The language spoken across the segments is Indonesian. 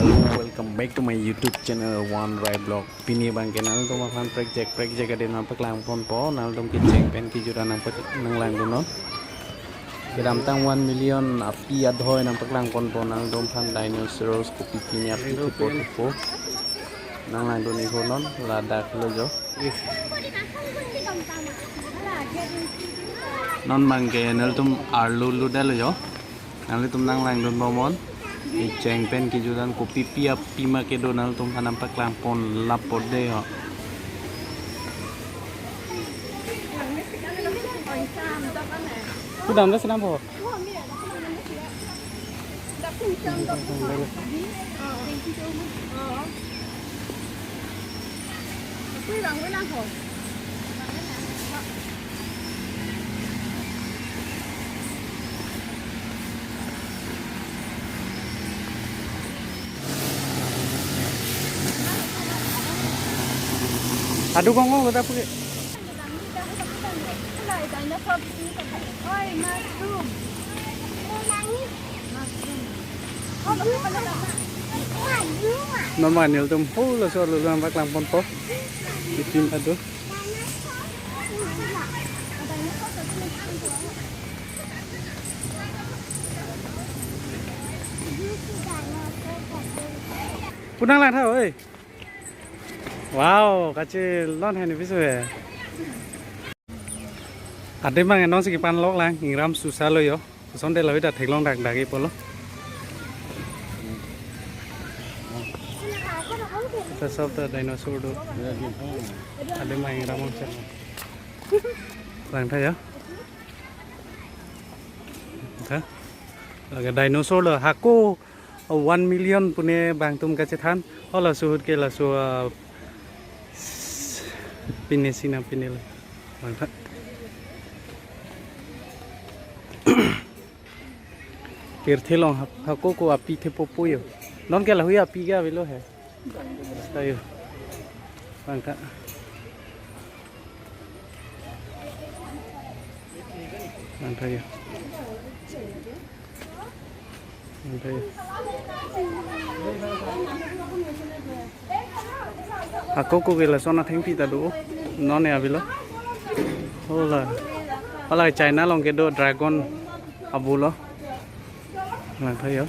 welcome back to my YouTube channel One Right Blog. Pini bang kenal tu makan project ada nampak lang pon po, nal dom kiceng pen kijuran nampak nang lang dunon. Kedam tang 1 million api adhoy nampak lang pon po nal dom pan dinosaurs kopi pini api tipo nang lang doni konon ladak lojo. Non bang kenal tum arlu ludal lojo. Nal tum nang lang don bomon. Ceng pen kijuran kopi pia pima ke Donald tum nampak lampon lapor deh ho. Sudah anda senang po? Aduh gongong kita pergi. Normal nil tum lah soal lu nampak lampon po. Bikin aduh. Punang lang tau, oi. Wow, kacil lon hen bisu ya. Ada mang enong sekipan lok lang, ngiram susah lo yo. Sonde lo ida teklong dak dagi polo. Sesop ta dinosaur do. Ada mang ngiram mong cek. Lang tha yo. Tha. Laga dinosaur lo haku 1 million pune bang tum kace than. Hola suhut ke la su Pini sina pini lah, mantap. Kertelong hakko ko api the popuyo. Non ke lah hui api ga belo hai. Tayo. Mantap. Mantap ya. Mantap ya. Hakko ko gela sona thengpi ta do. Non ya bilo. Hola China long ke do dragon abulo. Nah thayo.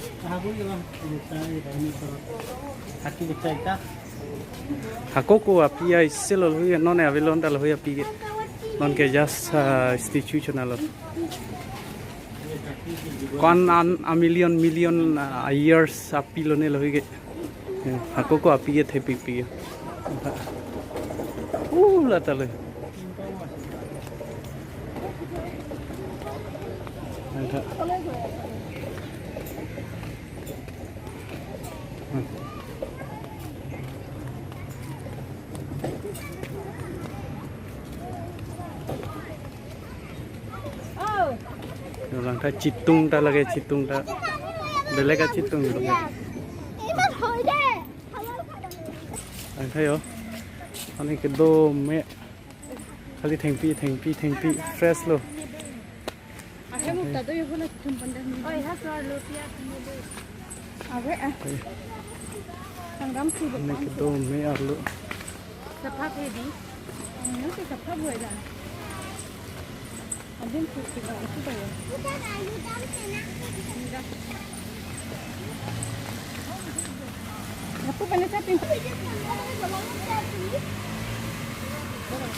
Hakko ko api ai selo hui non ya bilo ndal hui api. Non ke just institutional. Kon a million years api lo ne lo hui ke. Hakko ko api ke thepi pi. Lah tale. Mantap. Orang ta citung ta lagi citung ta. Belega citung gitu. Thấy không? Anh ấy cái đồ mẹ खाली थेंपी fresh lo. Ini cái đồ mẹ lo. Sapap heavy. Nó thì sapap rồi là. Anh đến phụ thì bảo chứ đâu. Aku panas apa?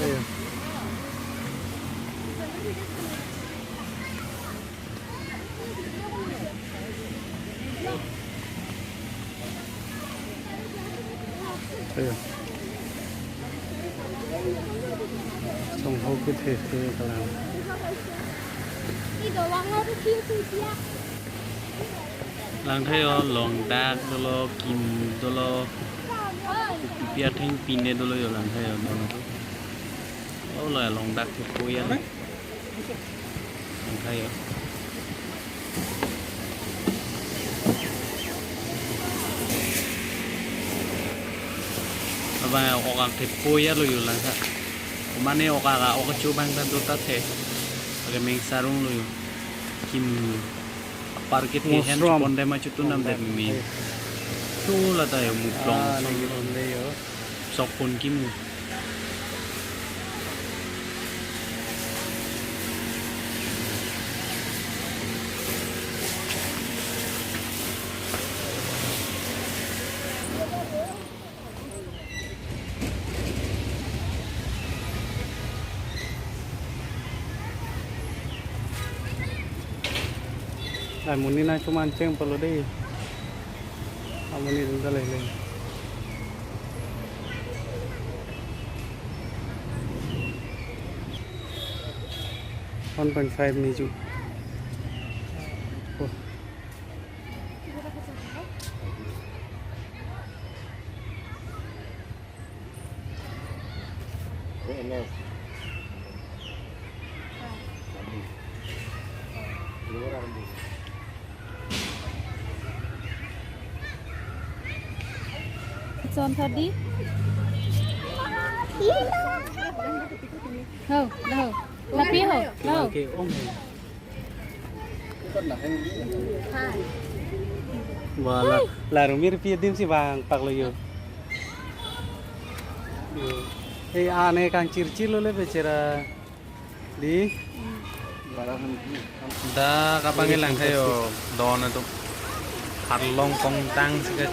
Ayo. Ayo. Xong hô cứ thế cả làm. Đi đồ ăn nó cứ kêu kia. Lang thấy lòng đa đolo kim đolo bia thanh pin đolo yo lang thấy đó là lòng đa thì cô yên lang thấy và orang thì cô yên lo yo lang thấy mana orang coba yang tentu tadi agak mengsarung lo kim parkit hen ponde ma chutu nam de mi Itu lah tayo muklong. Nagilonde yo. Sokpon kimu. Ay muni na cumancing perlu deh. Amuni dun dalay lang. 1.5 niju. Oh. It's on tadi. Hầu, hầu. Tapi hầu, hầu. Okay, Wala. Laro mir dim si bang paklo yo. Eh ane kang cir-cir lo le becara di Da kapangilang tayo doon na to. Harlong kong tang sikat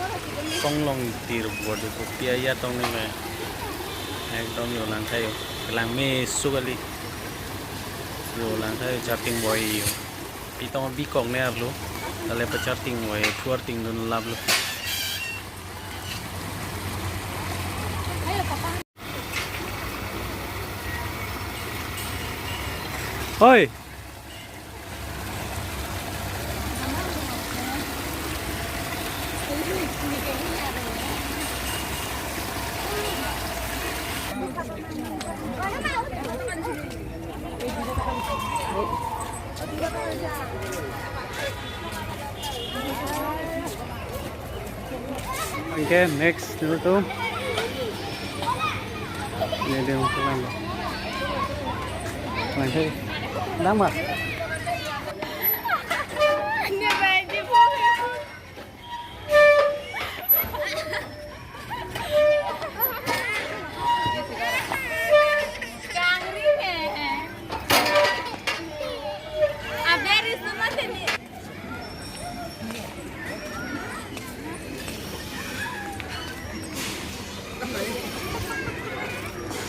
kong long tir bodo ko piaya tong ni me. Ekdom yo lang tayo. Lang me sugali. Yo lang tayo chatting boy yo. Itong bikong ne ablo. Dale pa chatting boy twerking dun lablo. Hoy. Okay, next dulu tuh. Ini dia pulang. Lanjut. Nama?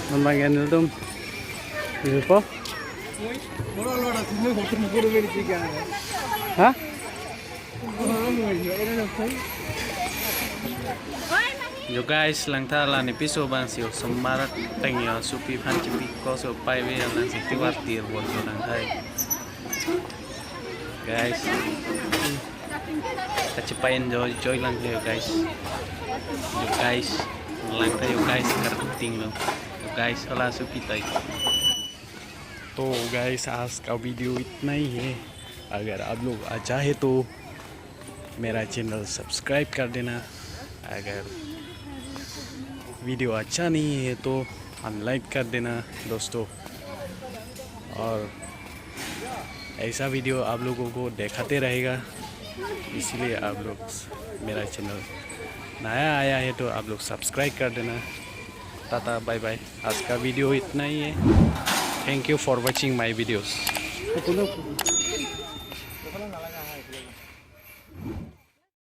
Membagian dulu tuh. Ini po? Hah? Yo guys, lang ta la ni piso bang siyo semarat tengyo supi panci piko so pai we lang si tiwatir buat lang thai. Guys. Kacipain joy lang tayo guys. Yo guys, lang tayo guys karting lo. Yo guys, hala supi tay. तो गाइस आज का वीडियो इतना ही है। अगर आप लोग चाहे तो मेरा चैनल सब्सक्राइब कर देना। अगर वीडियो अच्छा नहीं है तो अनलाइक कर देना दोस्तों। और ऐसा वीडियो आप लोगों को दिखाते रहेगा, इसलिए आप लोग मेरा चैनल नया आया है तो आप लोग सब्सक्राइब कर देना। Tata bye bye. आज का वीडियो इतना ही है। Thank you for watching my videos.